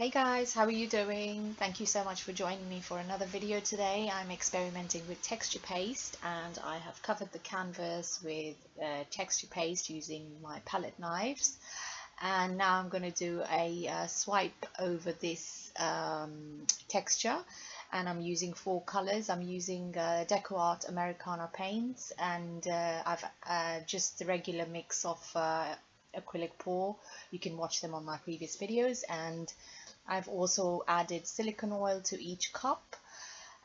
Hey guys, how are you doing? Thank you so much for joining me for another video today. I'm experimenting with texture paste and I have covered the canvas with texture paste using my palette knives, and now I'm going to do a swipe over this texture, and I'm using four colors. I'm using DecoArt Americana paints, and I've just the regular mix of acrylic pour. You can watch them on my previous videos, and I've also added silicone oil to each cup,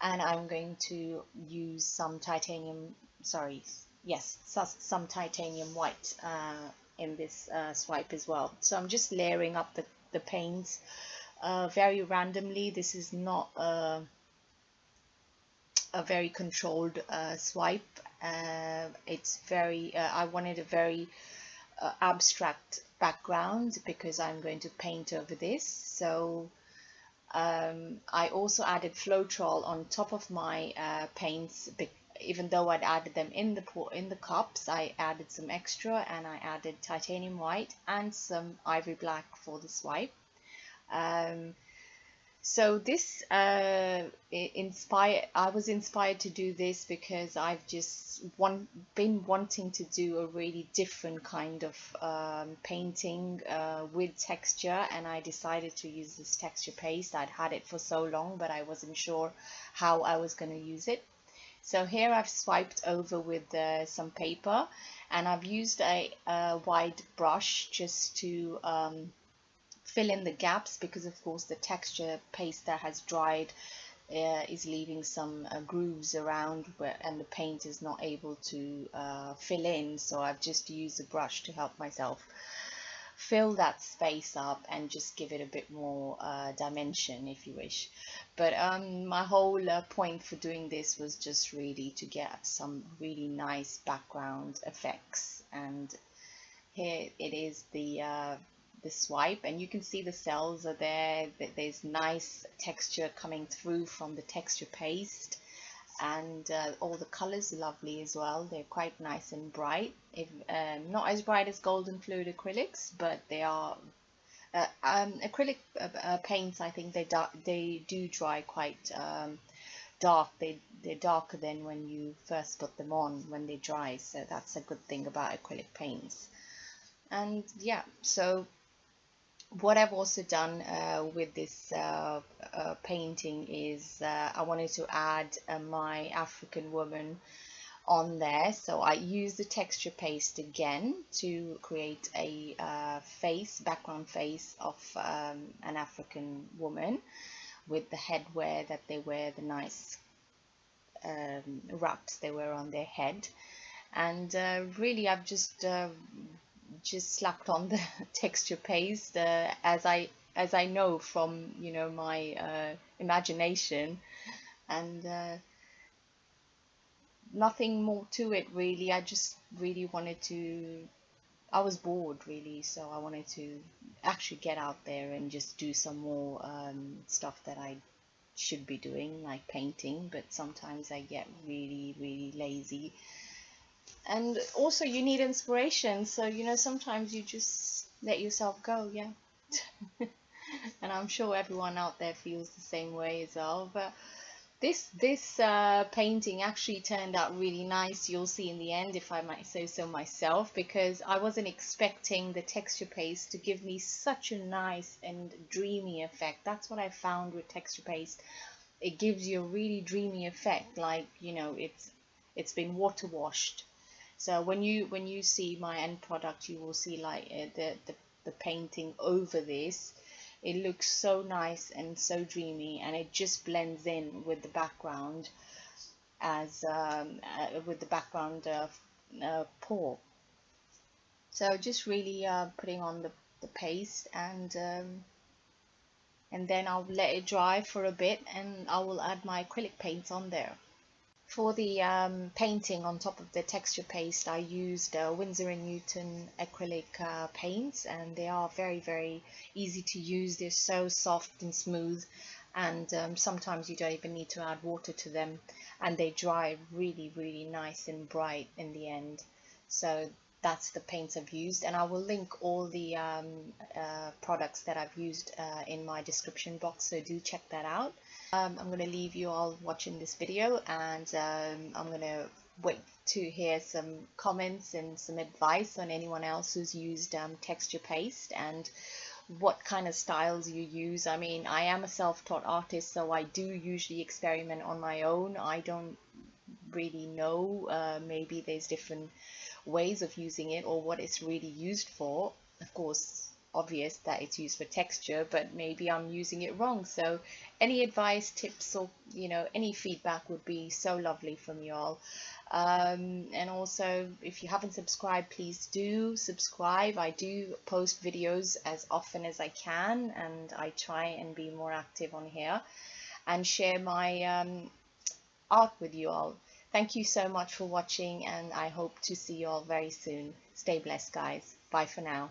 and I'm going to use some titanium, some titanium white in this swipe as well. So I'm just layering up the paints very randomly. This is not a very controlled swipe. It's very, I wanted a very abstract background because I'm going to paint over this. So I also added Floetrol on top of my paints. Even though I'd added them in the cups, I added some extra, and I added titanium white and some ivory black for the swipe. So this I was inspired to do this because I've just been wanting to do a really different kind of painting with texture, and I decided to use this texture paste. I'd had it for so long, but I wasn't sure how I was going to use it. So here I've swiped over with some paper, and I've used a wide brush just to fill in the gaps, because of course the texture paste that has dried is leaving some grooves around and the paint is not able to fill in. So I've just used a brush to help myself fill that space up and just give it a bit more dimension, if you wish. But my whole point for doing this was just really to get some really nice background effects. And here it is, the swipe, and you can see the cells are there. There's nice texture coming through from the texture paste, and all the colors are lovely as well. They're quite nice and bright, if not as bright as golden fluid acrylics, but they are acrylic paints. I think they do dry quite dark. They're darker than when you first put them on when they dry, so that's a good thing about acrylic paints. And yeah, so what I've also done with this painting is I wanted to add my African woman on there. So I used the texture paste again to create a background face of an African woman with the headwear that they wear, the nice wraps they wear on their head. And really I've just slapped on the texture paste as I know from my imagination, and nothing more to it really. I just really wanted to, I was bored really, so I wanted to actually get out there and just do some more stuff that I should be doing, like painting, but sometimes I get really lazy. And also you need inspiration, so sometimes you just let yourself go. Yeah. And I'm sure everyone out there feels the same way as well. But this painting actually turned out really nice. You'll see in the end, if I might say so myself, because I wasn't expecting the texture paste to give me such a nice and dreamy effect. That's what I found with texture paste. It gives you a really dreamy effect, like it's been water washed. So when you see my end product, you will see like the painting over this. It looks so nice and so dreamy, and it just blends in with the background as pour. So just really putting on the paste, and then I'll let it dry for a bit, and I will add my acrylic paints on there. For the painting on top of the texture paste, I used Winsor&Newton Acrylic Paints, and they are very easy to use. They're so soft and smooth, and sometimes you don't even need to add water to them, and they dry really nice and bright in the end. So that's the paints I've used, and I will link all the products that I've used in my description box, so do check that out. I'm going to leave you all watching this video, and I'm going to wait to hear some comments and some advice on anyone else who's used texture paste and what kind of styles you use. I mean, I am a self-taught artist, so I do usually experiment on my own. I don't really know, maybe there's different ways of using it or what it's really used for. Of course, obvious that it's used for texture, but maybe I'm using it wrong. So any advice, tips, or any feedback would be so lovely from you all. And also, if you haven't subscribed, please do subscribe. I do post videos as often as I can, and I try and be more active on here and share my art with you all. Thank you so much for watching, and I hope to see you all very soon. Stay blessed, guys. Bye for now.